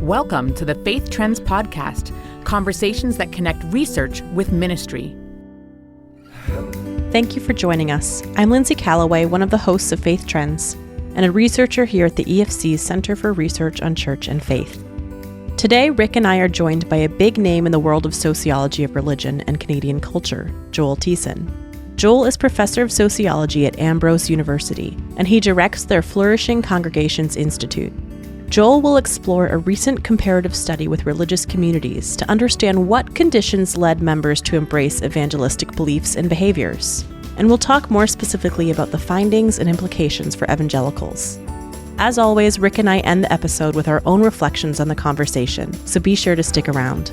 Welcome to the Faith Trends Podcast, conversations that connect research with ministry. Thank you for joining us. I'm Lindsay Calloway, one of the hosts of Faith Trends, and a researcher here at the EFC's Center for Research on Church and Faith. Today, Rick and I are joined by a big name in the world of sociology of religion and Canadian culture, Joel Thiessen. Joel is professor of sociology at Ambrose University, and he directs their Flourishing Congregations Institute. Joel will explore a recent comparative study with religious communities to understand what conditions led members to embrace evangelistic beliefs and behaviors. And we'll talk more specifically about the findings and implications for evangelicals. As always, Rick and I end the episode with our own reflections on the conversation, so be sure to stick around.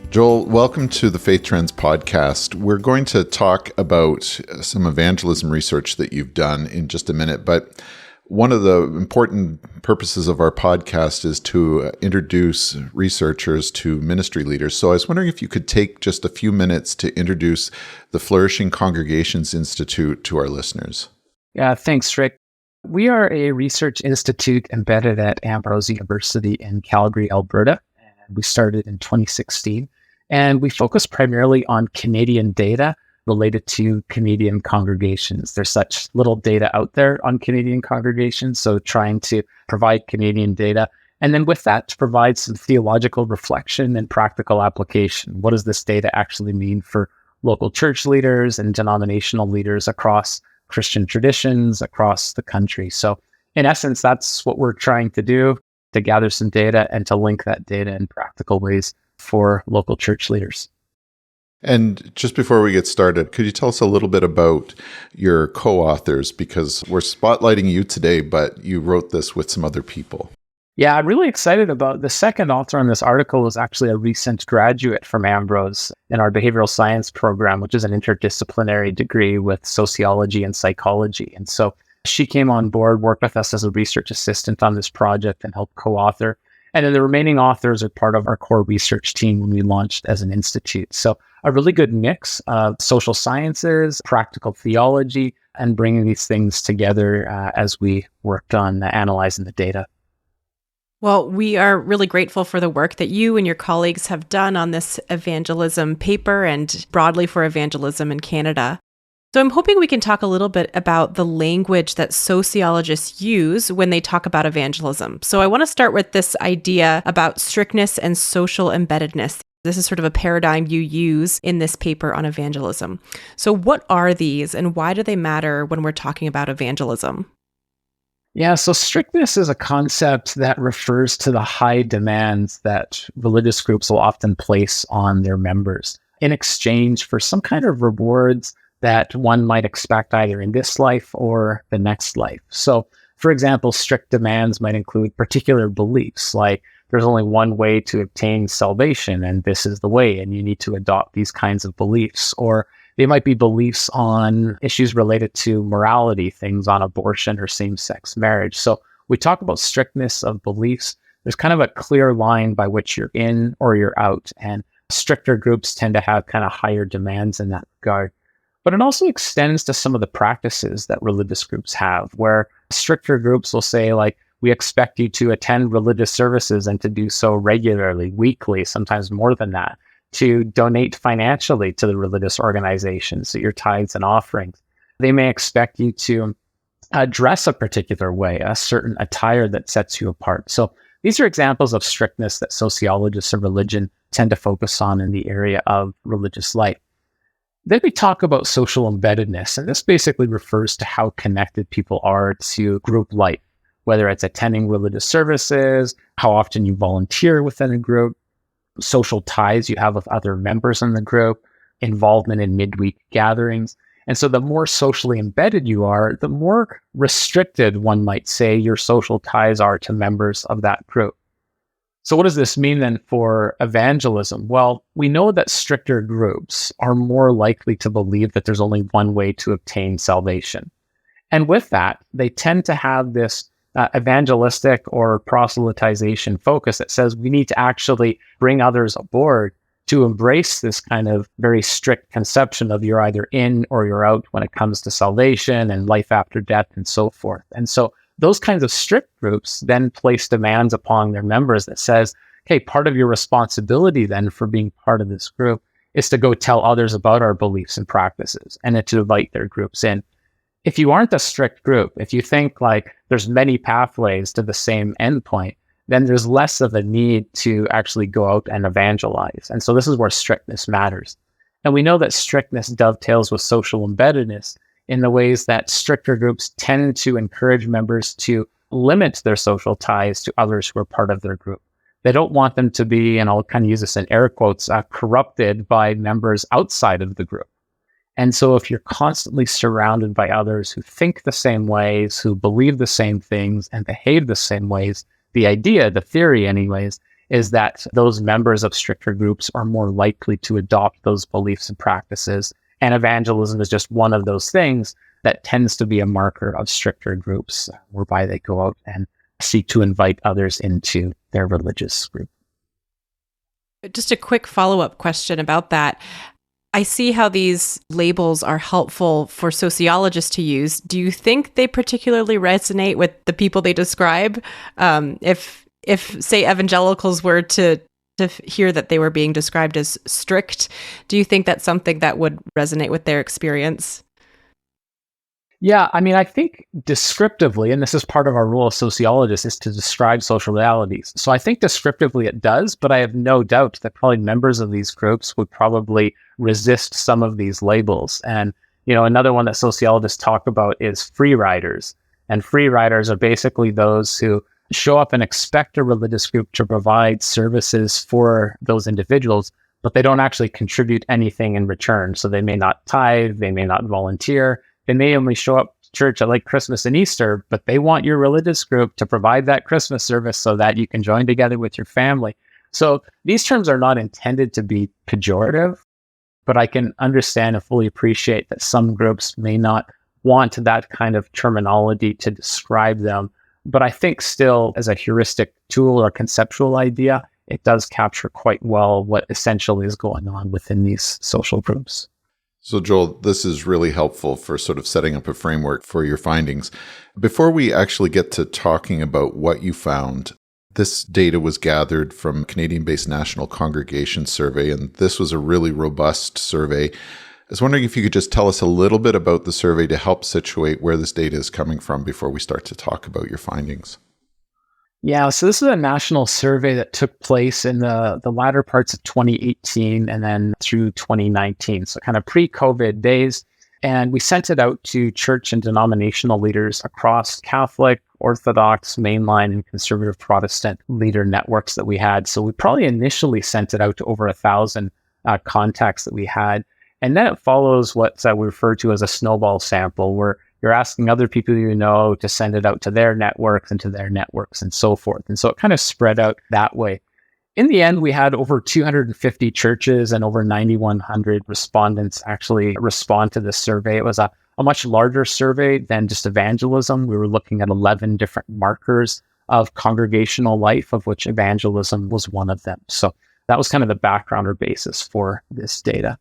Joel, welcome to the Faith Trends Podcast. We're going to talk about some evangelism research that you've done in just a minute, but one of the important purposes of our podcast is to introduce researchers to ministry leaders. So I was wondering if you could take just a few minutes to introduce the Flourishing Congregations Institute to our listeners. Yeah, thanks, Rick. We are a research institute embedded at Ambrose University in Calgary, Alberta. And we started in 2016. And we focus primarily on Canadian data related to Canadian congregations. There's such little data out there on Canadian congregations, so trying to provide Canadian data. And then with that, to provide some theological reflection and practical application. What does this data actually mean for local church leaders and denominational leaders across Christian traditions, across the country? So in essence, that's what we're trying to do, to gather some data and to link that data in practical ways for local church leaders. And just before we get started, could you tell us a little bit about your co-authors? Because we're spotlighting you today, but you wrote this with some other people. Yeah, I'm really excited about the second author on this article is actually a recent graduate from Ambrose in our behavioral science program, which is an interdisciplinary degree with sociology and psychology. And so she came on board, worked with us as a research assistant on this project and helped co-author. And then the remaining authors are part of our core research team when we launched as an institute. So a really good mix of social sciences, practical theology, and bringing these things together as we worked on analyzing the data. Well, we are really grateful for the work that you and your colleagues have done on this evangelism paper and broadly for evangelism in Canada. So I'm hoping we can talk a little bit about the language that sociologists use when they talk about evangelism. So I want to start with this idea about strictness and social embeddedness. This is sort of a paradigm you use in this paper on evangelism. So what are these and why do they matter when we're talking about evangelism? Yeah, so strictness is a concept that refers to the high demands that religious groups will often place on their members in exchange for some kind of rewards that one might expect either in this life or the next life. So, for example, strict demands might include particular beliefs, like there's only one way to obtain salvation, and this is the way, and you need to adopt these kinds of beliefs. Or they might be beliefs on issues related to morality, things on abortion or same-sex marriage. So we talk about strictness of beliefs. There's kind of a clear line by which you're in or you're out, and stricter groups tend to have kind of higher demands in that regard. But it also extends to some of the practices that religious groups have, where stricter groups will say, like, we expect you to attend religious services and to do so regularly, weekly, sometimes more than that, to donate financially to the religious organizations, so your tithes and offerings. They may expect you to dress a particular way, a certain attire that sets you apart. So these are examples of strictness that sociologists of religion tend to focus on in the area of religious life. Then we talk about social embeddedness, and this basically refers to how connected people are to group life, whether it's attending religious services, how often you volunteer within a group, social ties you have with other members in the group, involvement in midweek gatherings. And so the more socially embedded you are, the more restricted, one might say, your social ties are to members of that group. So what does this mean then for evangelism? Well, we know that stricter groups are more likely to believe that there's only one way to obtain salvation. And with that, they tend to have this evangelistic or proselytization focus that says we need to actually bring others aboard to embrace this kind of very strict conception of you're either in or you're out when it comes to salvation and life after death and so forth. And so those kinds of strict groups then place demands upon their members that says, okay, part of your responsibility then for being part of this group is to go tell others about our beliefs and practices and then to invite their groups in. If you aren't a strict group, if you think like there's many pathways to the same endpoint, then there's less of a need to actually go out and evangelize. And so this is where strictness matters. And we know that strictness dovetails with social embeddedness in the ways that stricter groups tend to encourage members to limit their social ties to others who are part of their group. They don't want them to be, and I'll kind of use this in air quotes, corrupted by members outside of the group. And so if you're constantly surrounded by others who think the same ways, who believe the same things and behave the same ways, the idea, the theory anyways, is that those members of stricter groups are more likely to adopt those beliefs and practices. And evangelism is just one of those things that tends to be a marker of stricter groups, whereby they go out and seek to invite others into their religious group. Just a quick follow-up question about that. I see how these labels are helpful for sociologists to use. Do you think they particularly resonate with the people they describe? If say evangelicals were to hear that they were being described as strict, do you think that's something that would resonate with their experience? Yeah, I mean, I think descriptively, and this is part of our role as sociologists, is to describe social realities. So I think descriptively it does, but I have no doubt that probably members of these groups would probably resist some of these labels. And, another one that sociologists talk about is free riders. And free riders are basically those who show up and expect a religious group to provide services for those individuals, but they don't actually contribute anything in return. So they may not tithe, they may not volunteer, they may only show up to church at like Christmas and Easter, but they want your religious group to provide that Christmas service so that you can join together with your family. So these terms are not intended to be pejorative, but I can understand and fully appreciate that some groups may not want that kind of terminology to describe them. But I think still, as a heuristic tool or conceptual idea, it does capture quite well what essentially is going on within these social groups. So Joel, this is really helpful for sort of setting up a framework for your findings. Before we actually get to talking about what you found, this data was gathered from Canadian-based National Congregations Survey, and this was a really robust survey. I was wondering if you could just tell us a little bit about the survey to help situate where this data is coming from before we start to talk about your findings. Yeah, so this is a national survey that took place in the latter parts of 2018 and then through 2019, so kind of pre-COVID days. And we sent it out to church and denominational leaders across Catholic, Orthodox, mainline, and conservative Protestant leader networks that we had. So we probably initially sent it out to over 1,000 contacts that we had. And then it follows what we refer to as a snowball sample, where you're asking other people you know to send it out to their networks and to their networks and so forth. And so it kind of spread out that way. In the end, we had over 250 churches and over 9,100 respondents actually respond to this survey. It was a much larger survey than just evangelism. We were looking at 11 different markers of congregational life, of which evangelism was one of them. So that was kind of the background or basis for this data.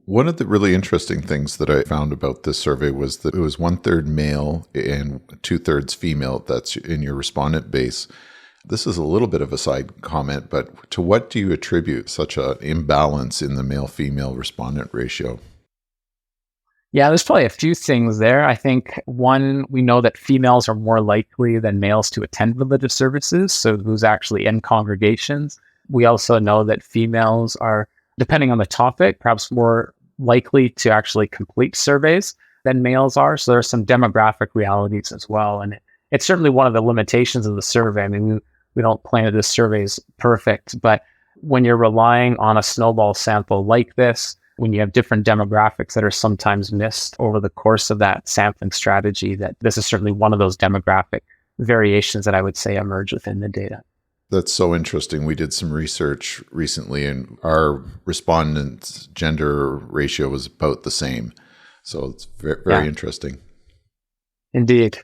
One of the really interesting things that I found about this survey was that it was 1/3 male and 2/3 female. That's in your respondent base. This is a little bit of a side comment, but to what do you attribute such an imbalance in the male-female respondent ratio? Yeah, there's probably a few things there. I think one, we know that females are more likely than males to attend religious services, so who's actually in congregations. We also know that females are, depending on the topic, perhaps more likely to actually complete surveys than males are. So there are some demographic realities as well. And it's certainly one of the limitations of the survey. I mean, we don't claim that this survey is perfect, but when you're relying on a snowball sample like this, when you have different demographics that are sometimes missed over the course of that sampling strategy, that this is certainly one of those demographic variations that I would say emerge within the data. That's so interesting. We did some research recently, and our respondents' gender ratio was about the same. So it's very interesting. Indeed.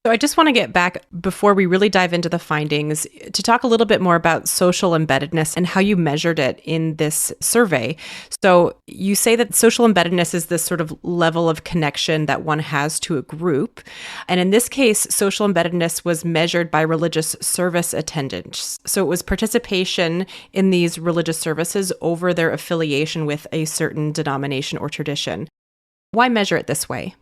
So I just want to get back before we really dive into the findings to talk a little bit more about social embeddedness and how you measured it in this survey. So you say that social embeddedness is this sort of level of connection that one has to a group. And in this case, social embeddedness was measured by religious service attendance. So it was participation in these religious services over their affiliation with a certain denomination or tradition. Why measure it this way?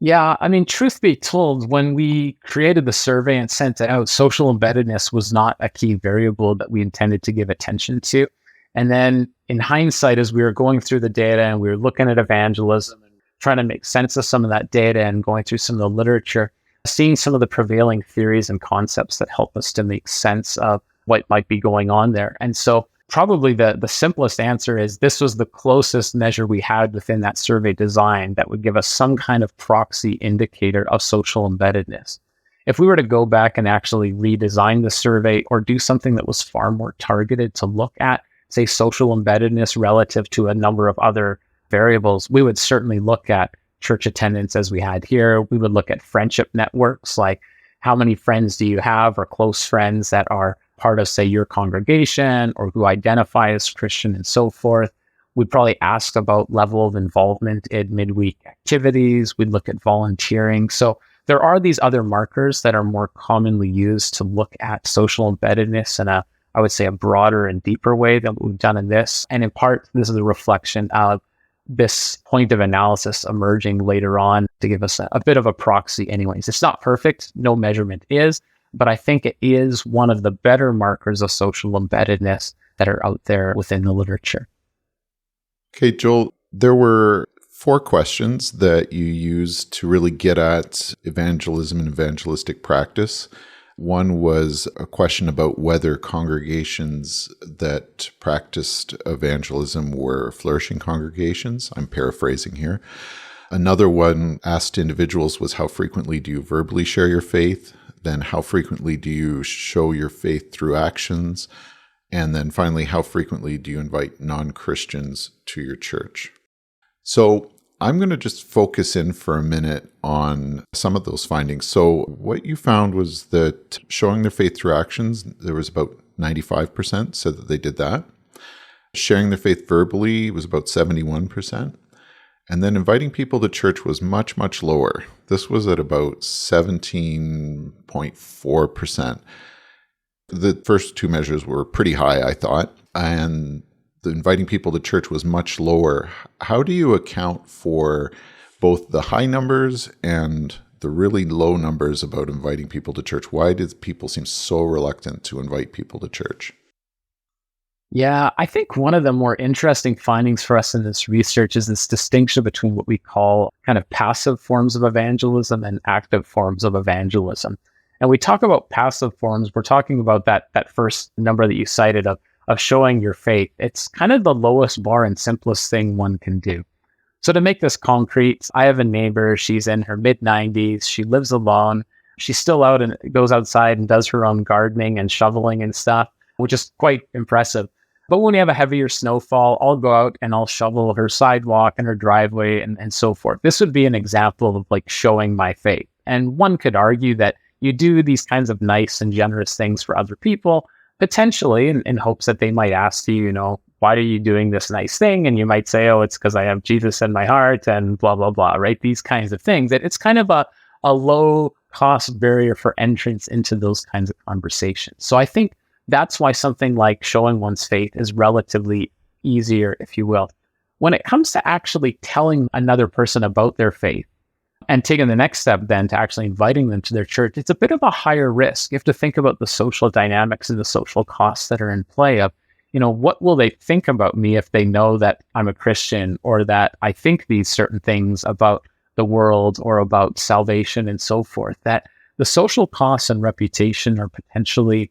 Yeah, I mean, truth be told, when we created the survey and sent it out, social embeddedness was not a key variable that we intended to give attention to. And then in hindsight, as we were going through the data and we were looking at evangelism and trying to make sense of some of that data and going through some of the literature, seeing some of the prevailing theories and concepts that help us to make sense of what might be going on there. And so probably the simplest answer is this was the closest measure we had within that survey design that would give us some kind of proxy indicator of social embeddedness. If we were to go back and actually redesign the survey or do something that was far more targeted to look at, say, social embeddedness relative to a number of other variables, we would certainly look at church attendance as we had here. We would look at friendship networks, like how many friends do you have or close friends that are part of, say, your congregation or who identify as Christian and so forth. We'd probably ask about level of involvement in midweek activities. We'd look at volunteering. So there are these other markers that are more commonly used to look at social embeddedness in I would say, a broader and deeper way than what we've done in this. And in part, this is a reflection of this point of analysis emerging later on to give us a bit of a proxy anyways. It's not perfect. No measurement is. But I think it is one of the better markers of social embeddedness that are out there within the literature. Okay, Joel, there were 4 questions that you used to really get at evangelism and evangelistic practice. One was a question about whether congregations that practiced evangelism were flourishing congregations. I'm paraphrasing here. Another one asked individuals was, how frequently do you verbally share your faith? Then how frequently do you show your faith through actions? And then finally, how frequently do you invite non-Christians to your church? So I'm going to just focus in for a minute on some of those findings. So what you found was that showing their faith through actions, there was about 95% said that they did that. Sharing their faith verbally was about 71%. And then inviting people to church was much, much lower. This was at about 17.4%. The first 2 measures were pretty high, I thought, and the inviting people to church was much lower. How do you account for both the high numbers and the really low numbers about inviting people to church? Why did people seem so reluctant to invite people to church? Yeah, I think one of the more interesting findings for us in this research is this distinction between what we call kind of passive forms of evangelism and active forms of evangelism. And we talk about passive forms, we're talking about that first number that you cited of showing your faith. It's kind of the lowest bar and simplest thing one can do. So to make this concrete, I have a neighbor, she's in her mid-90s, she lives alone, she's still out and goes outside and does her own gardening and shoveling and stuff, which is quite impressive. But when we have a heavier snowfall, I'll go out and I'll shovel her sidewalk and her driveway and so forth. This would be an example of like showing my faith. And one could argue that you do these kinds of nice and generous things for other people, potentially in hopes that they might ask you, why are you doing this nice thing? And you might say, oh, it's because I have Jesus in my heart and blah, blah, blah, right? These kinds of things. It's kind of a low cost barrier for entrance into those kinds of conversations. So I think that's why something like showing one's faith is relatively easier, if you will. When it comes to actually telling another person about their faith and taking the next step then to actually inviting them to their church, it's a bit of a higher risk. You have to think about the social dynamics and the social costs that are in play of, what will they think about me if they know that I'm a Christian or that I think these certain things about the world or about salvation and so forth, that the social costs and reputation are potentially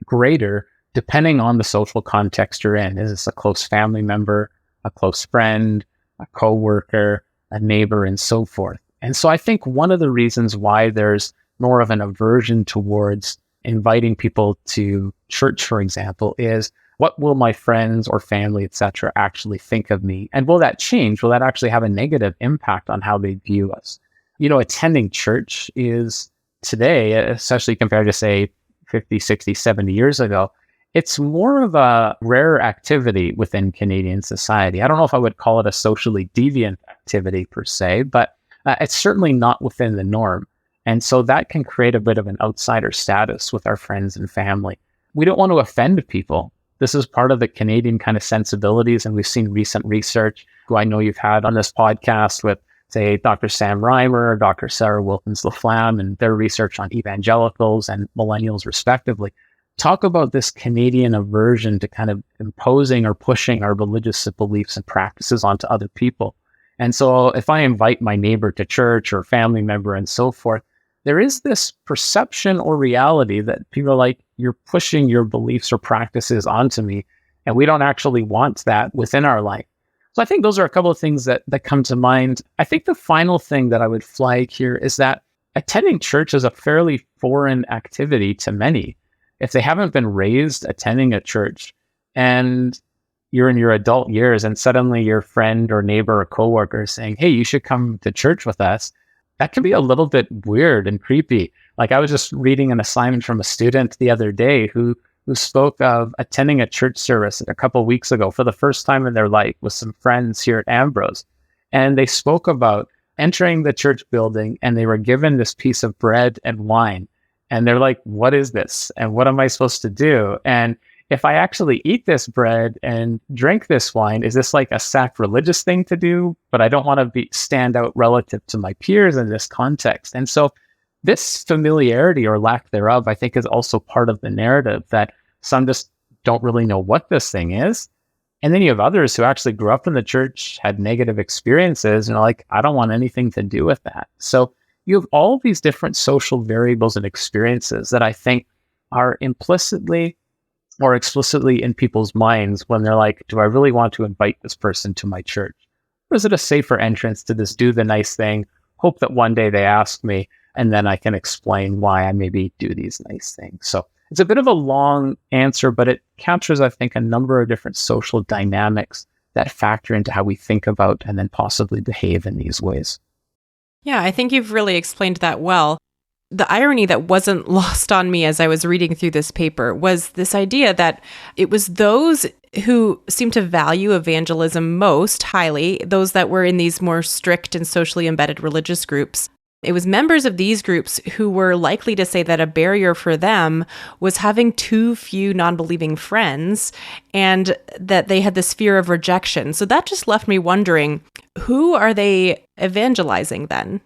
greater depending on the social context you're in. Is this a close family member, a close friend, a coworker, a neighbor, and so forth? And so I think one of the reasons why there's more of an aversion towards inviting people to church, for example, is what will my friends or family, etc., actually think of me? And will that change? Will that actually have a negative impact on how they view us? Attending church is today, especially compared to, say, 50, 60, 70 years ago, it's more of a rare activity within Canadian society. I don't know if I would call it a socially deviant activity per se, but it's certainly not within the norm. And so that can create a bit of an outsider status with our friends and family. We don't want to offend people. This is part of the Canadian kind of sensibilities, and we've seen recent research, who I know you've had on this podcast with, say, Dr. Sam Reimer, Dr. Sarah Wilkins-Laflamme, and their research on evangelicals and millennials, respectively, talk about this Canadian aversion to kind of imposing or pushing our religious beliefs and practices onto other people. And so if I invite my neighbor to church or family member and so forth, there is this perception or reality that people are like, you're pushing your beliefs or practices onto me, and we don't actually want that within our life. So I think those are a couple of things that come to mind. I think the final thing that I would flag here is that attending church is a fairly foreign activity to many. If they haven't been raised attending a church and you're in your adult years and suddenly your friend or neighbor or coworker is saying, hey, you should come to church with us, that can be a little bit weird and creepy. Like, I was just reading an assignment from a student the other day who spoke of attending a church service a couple of weeks ago for the first time in their life with some friends here at Ambrose. And they spoke about entering the church building, and they were given this piece of bread and wine. And they're like, what is this? And what am I supposed to do? And if I actually eat this bread and drink this wine, is this like a sacrilegious thing to do? But I don't want to stand out relative to my peers in this context. And so this familiarity or lack thereof, I think, is also part of the narrative, that some just don't really know what this thing is. And then you have others who actually grew up in the church, had negative experiences, and are like, I don't want anything to do with that. So you have all these different social variables and experiences that I think are implicitly or explicitly in people's minds when they're like, do I really want to invite this person to my church? Or is it a safer entrance to just do the nice thing, hope that one day they ask me, and then I can explain why I maybe do these nice things? So it's a bit of a long answer, but it captures, I think, a number of different social dynamics that factor into how we think about and then possibly behave in these ways. Yeah, I think you've really explained that well. The irony that wasn't lost on me as I was reading through this paper was this idea that it was those who seemed to value evangelism most highly, those that were in these more strict and socially embedded religious groups. It was members of these groups who were likely to say that a barrier for them was having too few non-believing friends, and that they had this fear of rejection. So that just left me wondering, who are they evangelizing then?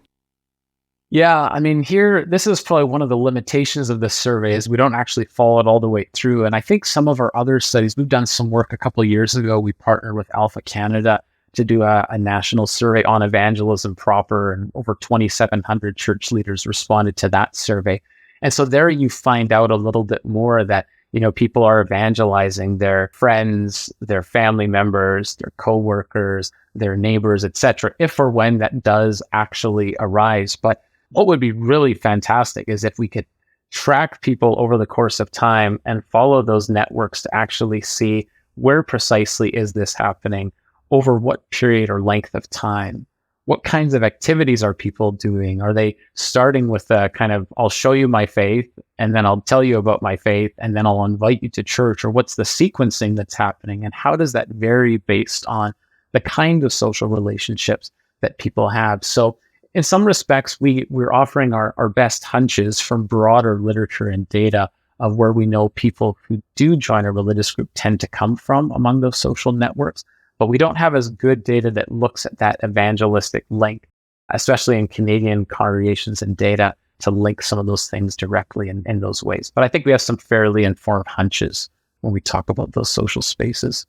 Yeah, I mean, this is probably one of the limitations of this survey, is we don't actually follow it all the way through. And I think some of our other studies, we've done some work a couple of years ago. We partnered with Alpha Canada to do a national survey on evangelism proper, and over 2,700 church leaders responded to that survey. And so there you find out a little bit more that, people are evangelizing their friends, their family members, their coworkers, their neighbors, etc., if or when that does actually arise. But what would be really fantastic is if we could track people over the course of time and follow those networks to actually see where precisely is this happening, over what period or length of time. What kinds of activities are people doing? Are they starting with a kind of, I'll show you my faith, and then I'll tell you about my faith, and then I'll invite you to church? Or what's the sequencing that's happening? And how does that vary based on the kind of social relationships that people have? So in some respects, we're offering our best hunches from broader literature and data of where we know people who do join a religious group tend to come from among those social networks. But we don't have as good data that looks at that evangelistic link, especially in Canadian congregations and data, to link some of those things directly in those ways. But I think we have some fairly informed hunches when we talk about those social spaces.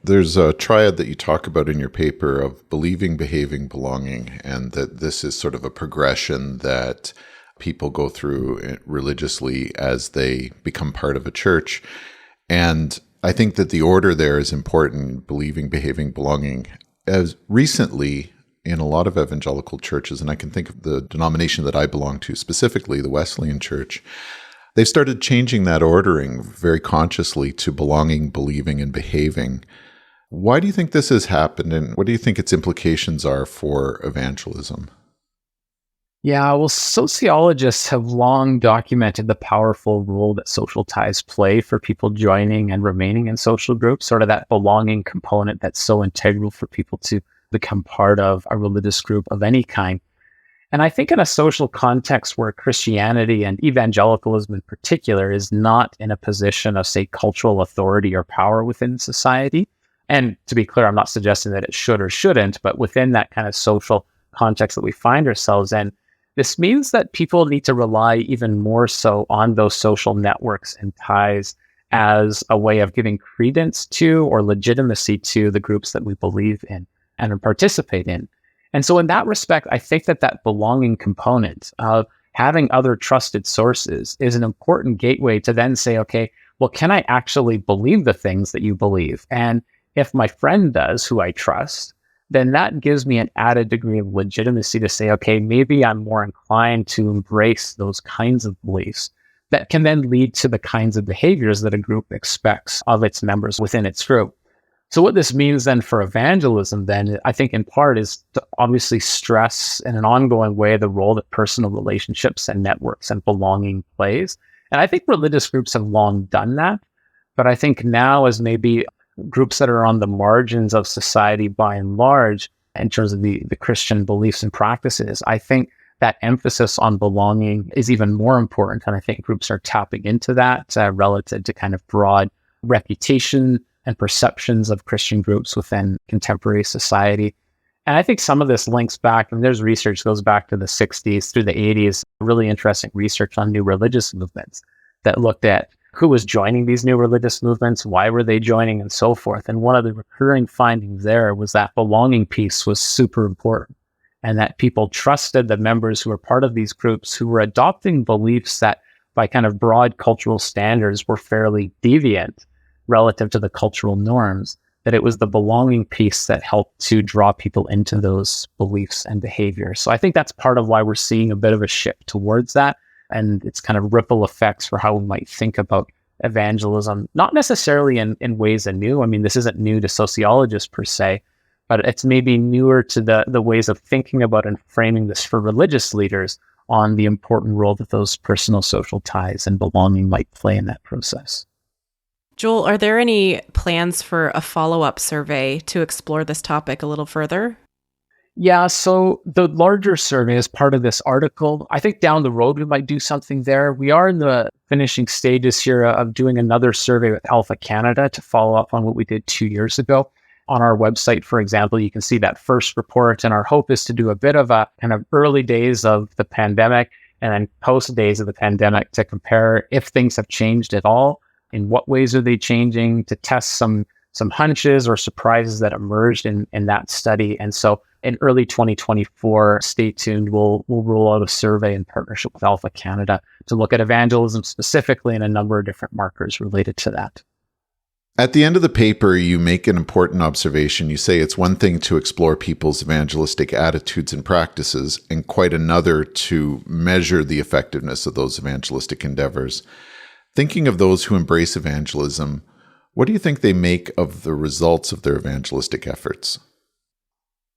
There's a triad that you talk about in your paper of believing, behaving, belonging, and that this is sort of a progression that people go through religiously as they become part of a church. And I think that the order there is important: believing, behaving, belonging. As recently, in a lot of evangelical churches, and I can think of the denomination that I belong to, specifically the Wesleyan Church, they've started changing that ordering very consciously to belonging, believing, and behaving. Why do you think this has happened, and what do you think its implications are for evangelism? Yeah, well, sociologists have long documented the powerful role that social ties play for people joining and remaining in social groups, sort of that belonging component that's so integral for people to become part of a religious group of any kind. And I think in a social context where Christianity and evangelicalism in particular is not in a position of, say, cultural authority or power within society. And to be clear, I'm not suggesting that it should or shouldn't, but within that kind of social context that we find ourselves in, this means that people need to rely even more so on those social networks and ties as a way of giving credence to or legitimacy to the groups that we believe in and participate in. And so in that respect, I think that belonging component of having other trusted sources is an important gateway to then say, okay, well, can I actually believe the things that you believe? And if my friend does, who I trust, then that gives me an added degree of legitimacy to say, okay, maybe I'm more inclined to embrace those kinds of beliefs that can then lead to the kinds of behaviors that a group expects of its members within its group. So what this means then for evangelism then, I think in part is to obviously stress in an ongoing way the role that personal relationships and networks and belonging plays. And I think religious groups have long done that. But I think now as maybe groups that are on the margins of society by and large, in terms of the Christian beliefs and practices, I think that emphasis on belonging is even more important. And I think groups are tapping into that relative to kind of broad reputation and perceptions of Christian groups within contemporary society. And I think some of this links back, and there's research goes back to the 60s through the 80s, really interesting research on new religious movements that looked at who was joining these new religious movements, why were they joining, and so forth. And one of the recurring findings there was that belonging piece was super important, and that people trusted the members who were part of these groups who were adopting beliefs that by kind of broad cultural standards were fairly deviant relative to the cultural norms, that it was the belonging piece that helped to draw people into those beliefs and behaviors. So I think that's part of why we're seeing a bit of a shift towards that. And it's kind of ripple effects for how we might think about evangelism, not necessarily in ways anew. I mean, this isn't new to sociologists per se, but it's maybe newer to the ways of thinking about and framing this for religious leaders on the important role that those personal social ties and belonging might play in that process. Joel, are there any plans for a follow-up survey to explore this topic a little further? Yeah, so the larger survey is part of this article. I think down the road we might do something there. We are in the finishing stages here of doing another survey with Alpha Canada to follow up on what we did 2 years ago. On our website, for example, you can see that first report, and our hope is to do a bit of a kind of early days of the pandemic and then post days of the pandemic to compare if things have changed at all. In what ways are they changing, to test some hunches or surprises that emerged in that study. And so in early 2024, stay tuned. We'll roll out a survey in partnership with Alpha Canada to look at evangelism specifically and a number of different markers related to that. At the end of the paper, you make an important observation. You say it's one thing to explore people's evangelistic attitudes and practices, and quite another to measure the effectiveness of those evangelistic endeavors. Thinking of those who embrace evangelism, what do you think they make of the results of their evangelistic efforts?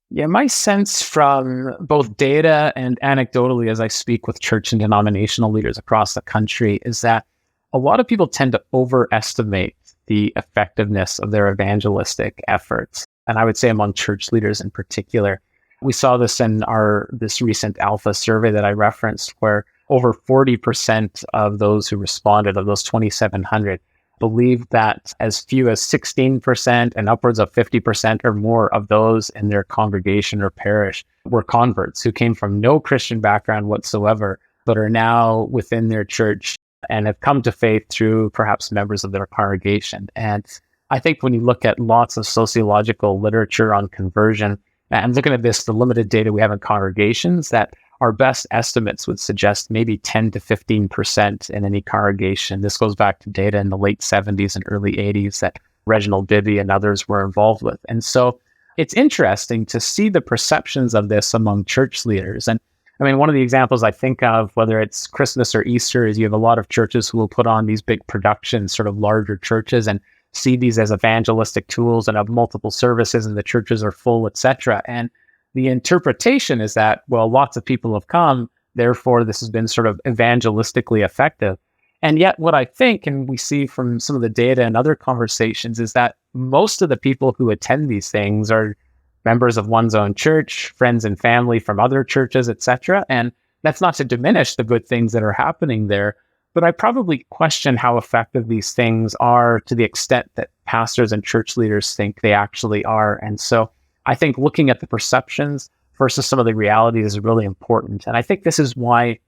Yeah, my sense from both data and anecdotally as I speak with church and denominational leaders across the country is that a lot of people tend to overestimate the effectiveness of their evangelistic efforts. And I would say among church leaders in particular. We saw this in this recent Alpha survey that I referenced, where over 40% of those who responded, of those 2,700, believed that as few as 16% and upwards of 50% or more of those in their congregation or parish were converts who came from no Christian background whatsoever, but are now within their church and have come to faith through perhaps members of their congregation. And I think when you look at lots of sociological literature on conversion, and looking at this, the limited data we have in congregations, that our best estimates would suggest maybe 10 to 15% in any congregation. This goes back to data in the late 70s and early 80s that Reginald Bibby and others were involved with. And so it's interesting to see the perceptions of this among church leaders. And I mean, one of the examples I think of, whether it's Christmas or Easter, is you have a lot of churches who will put on these big productions, sort of larger churches, and see these as evangelistic tools and have multiple services and the churches are full, etc. And the interpretation is that, well, lots of people have come, Therefore, this has been sort of evangelistically effective. And yet what I think, and we see from some of the data and other conversations, is that most of the people who attend these things are members of one's own church, friends and family from other churches, etc. And that's not to diminish the good things that are happening there, but I probably question how effective these things are to the extent that pastors and church leaders think they actually are. And so I think looking at the perceptions versus some of the realities is really important. And I think this is why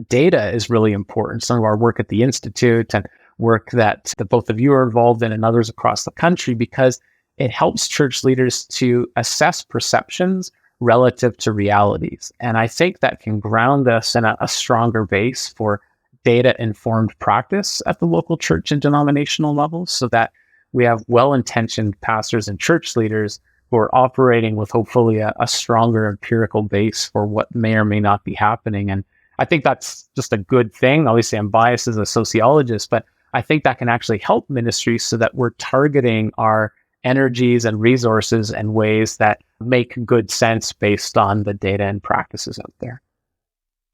data is really important. Some of our work at the Institute and work that both of you are involved in and others across the country, because it helps church leaders to assess perceptions relative to realities. And I think that can ground us in a stronger base for data-informed practice at the local church and denominational levels, so that we have well-intentioned pastors and church leaders who are operating with hopefully a stronger empirical base for what may or may not be happening. And I think that's just a good thing. Obviously, I'm biased as a sociologist, but I think that can actually help ministries so that we're targeting our energies and resources in ways that make good sense based on the data and practices out there.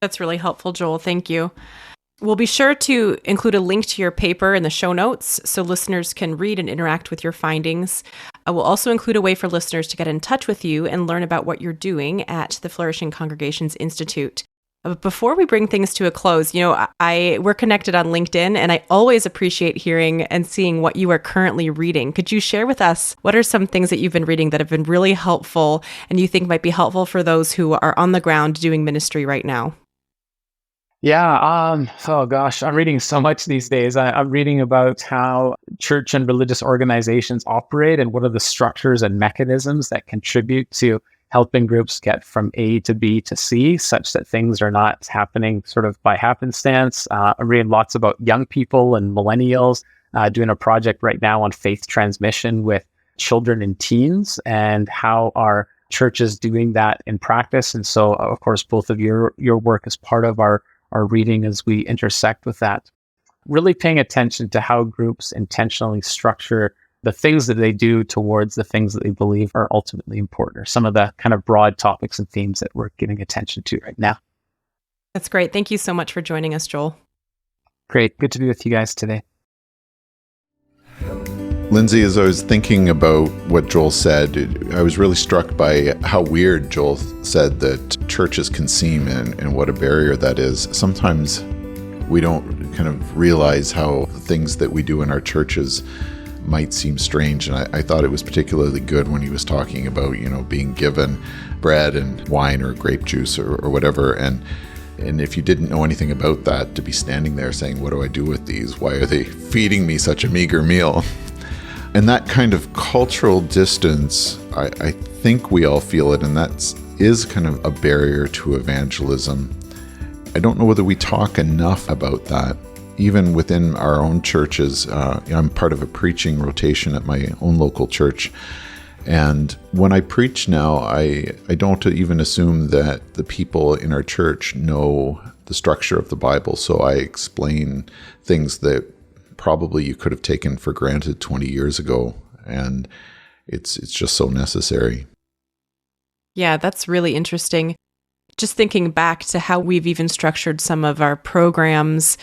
That's really helpful, Joel. Thank you. We'll be sure to include a link to your paper in the show notes so listeners can read and interact with your findings. I will also include a way for listeners to get in touch with you and learn about what you're doing at the Flourishing Congregations Institute. But before we bring things to a close, we're connected on LinkedIn, and I always appreciate hearing and seeing what you are currently reading. Could you share with us what are some things that you've been reading that have been really helpful and you think might be helpful for those who are on the ground doing ministry right now? Yeah. Oh gosh, I'm reading so much these days. I'm reading about how church and religious organizations operate and what are the structures and mechanisms that contribute to helping groups get from A to B to C, such that things are not happening sort of by happenstance. I'm reading lots about young people and millennials, doing a project right now on faith transmission with children and teens, and how our church is doing that in practice. And so, of course, both of your work is part of our reading as we intersect with that. Really paying attention to how groups intentionally structure the things that they do towards the things that they believe are ultimately important, or some of the kind of broad topics and themes that we're giving attention to right now. That's great. Thank you so much for joining us, Joel. Great. Good to be with you guys today. Lindsay, as I was thinking about what Joel said, I was really struck by how weird Joel said that churches can seem and what a barrier that is. Sometimes we don't kind of realize how things that we do in our churches might seem strange. And I thought it was particularly good when he was talking about, being given bread and wine or grape juice or whatever. And if you didn't know anything about that, to be standing there saying, what do I do with these? Why are they feeding me such a meager meal? And that kind of cultural distance, I think we all feel it, and that is kind of a barrier to evangelism. I don't know whether we talk enough about that. Even within our own churches, I'm part of a preaching rotation at my own local church. And when I preach now, I don't even assume that the people in our church know the structure of the Bible. So I explain things that probably you could have taken for granted 20 years ago. And it's just so necessary. Yeah, that's really interesting. Just thinking back to how we've even structured some of our programs,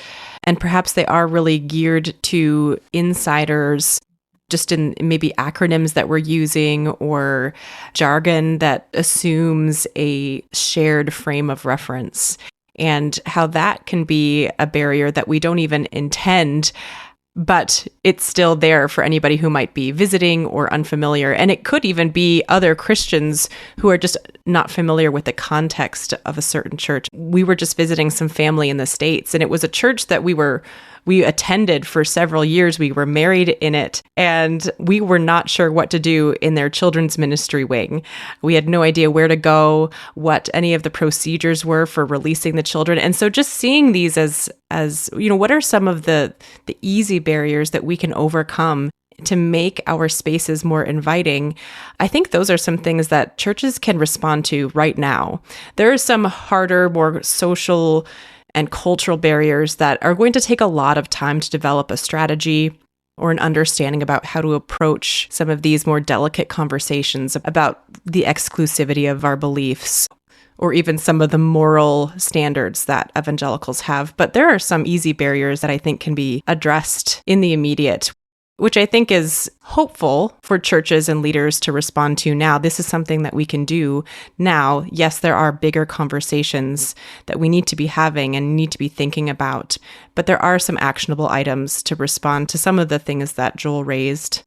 and perhaps they are really geared to insiders, just in maybe acronyms that we're using or jargon that assumes a shared frame of reference, and how that can be a barrier that we don't even intend, but it's still there for anybody who might be visiting or unfamiliar. And it could even be other Christians who are just not familiar with the context of a certain church. We were just visiting some family in the States, and it was a church that we attended for several years. We were married in it, and we were not sure what to do in their children's ministry wing. We had no idea where to go, what any of the procedures were for releasing the children. And so just seeing these as what are some of the easy barriers that we can overcome to make our spaces more inviting, I think those are some things that churches can respond to right now. There are some harder, more social and cultural barriers that are going to take a lot of time to develop a strategy or an understanding about how to approach some of these more delicate conversations about the exclusivity of our beliefs. or even some of the moral standards that evangelicals have. But there are some easy barriers that I think can be addressed in the immediate, which I think is hopeful for churches and leaders to respond to now. This is something that we can do now. Yes, there are bigger conversations that we need to be having and need to be thinking about, but there are some actionable items to respond to some of the things that Joel raised.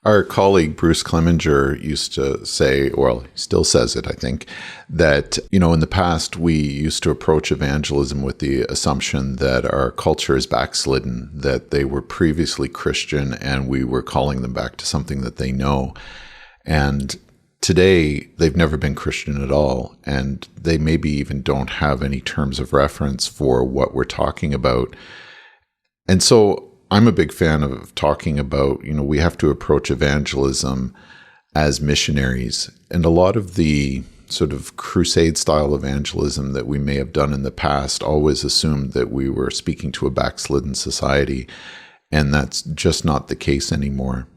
Our colleague Bruce Clemenger used to say, well, he still says it, I think, that, in the past we used to approach evangelism with the assumption that our culture is backslidden, that they were previously Christian and we were calling them back to something that they know. And today they've never been Christian at all, and they maybe even don't have any terms of reference for what we're talking about. And so I'm a big fan of talking about, we have to approach evangelism as missionaries. And a lot of the sort of crusade style evangelism that we may have done in the past always assumed that we were speaking to a backslidden society. And that's just not the case anymore.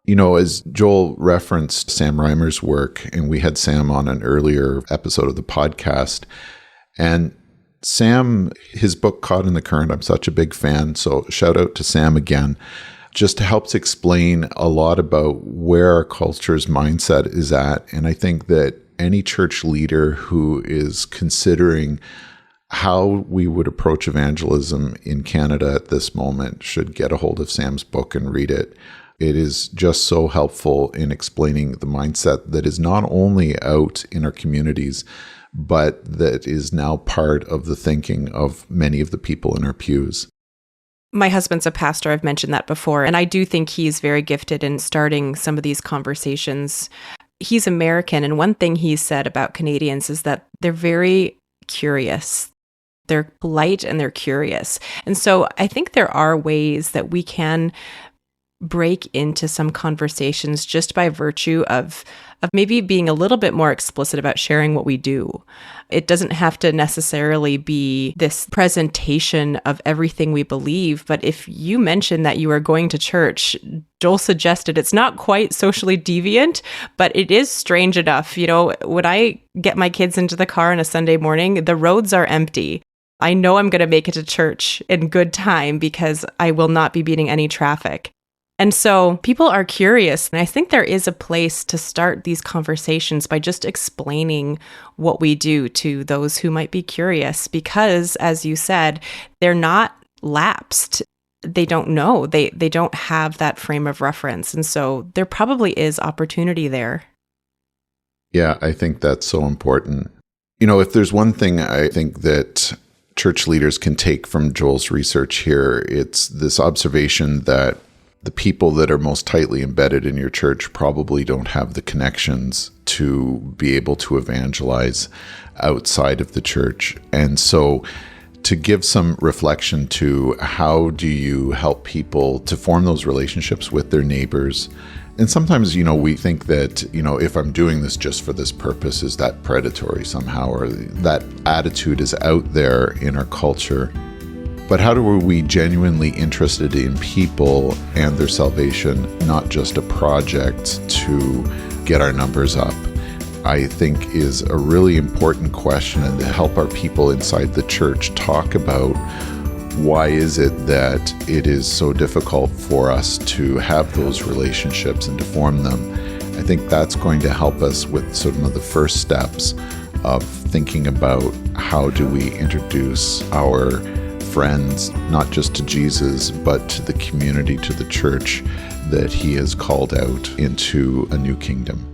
As Joel referenced Sam Reimer's work, and we had Sam on an earlier episode of the podcast, and Sam, his book, Caught in the Current, I'm such a big fan, so shout out to Sam again, just helps explain a lot about where our culture's mindset is at. And I think that any church leader who is considering how we would approach evangelism in Canada at this moment should get a hold of Sam's book and read it. It is just so helpful in explaining the mindset that is not only out in our communities, but that is now part of the thinking of many of the people in our pews. My husband's a pastor. I've mentioned that before. And I do think he's very gifted in starting some of these conversations. He's American. And one thing he said about Canadians is that they're very curious. They're polite and they're curious. And so I think there are ways that we can break into some conversations just by virtue of maybe being a little bit more explicit about sharing what we do. It doesn't have to necessarily be this presentation of everything we believe, but if you mention that you are going to church, Joel suggested it's not quite socially deviant, but it is strange enough. When I get my kids into the car on a Sunday morning, the roads are empty. I know I'm going to make it to church in good time because I will not be beating any traffic. And so people are curious, and I think there is a place to start these conversations by just explaining what we do to those who might be curious, because, as you said, they're not lapsed. They don't know. They don't have that frame of reference. And so there probably is opportunity there. Yeah, I think that's so important. If there's one thing I think that church leaders can take from Joel's research here, it's this observation that the people that are most tightly embedded in your church probably don't have the connections to be able to evangelize outside of the church. And so to give some reflection to how do you help people to form those relationships with their neighbors. And sometimes, we think that, if I'm doing this just for this purpose, is that predatory somehow, or that attitude is out there in our culture. But how are we genuinely interested in people and their salvation, not just a project to get our numbers up? I think is a really important question, and to help our people inside the church talk about why is it that it is so difficult for us to have those relationships and to form them. I think that's going to help us with some of the first steps of thinking about how do we introduce our friends, not just to Jesus, but to the community, to the church that he has called out into a new kingdom.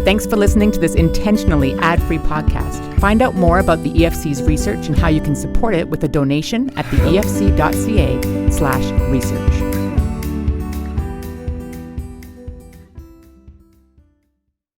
Thanks for listening to this intentionally ad-free podcast. Find out more about the EFC's research and how you can support it with a donation at theefc.ca/research.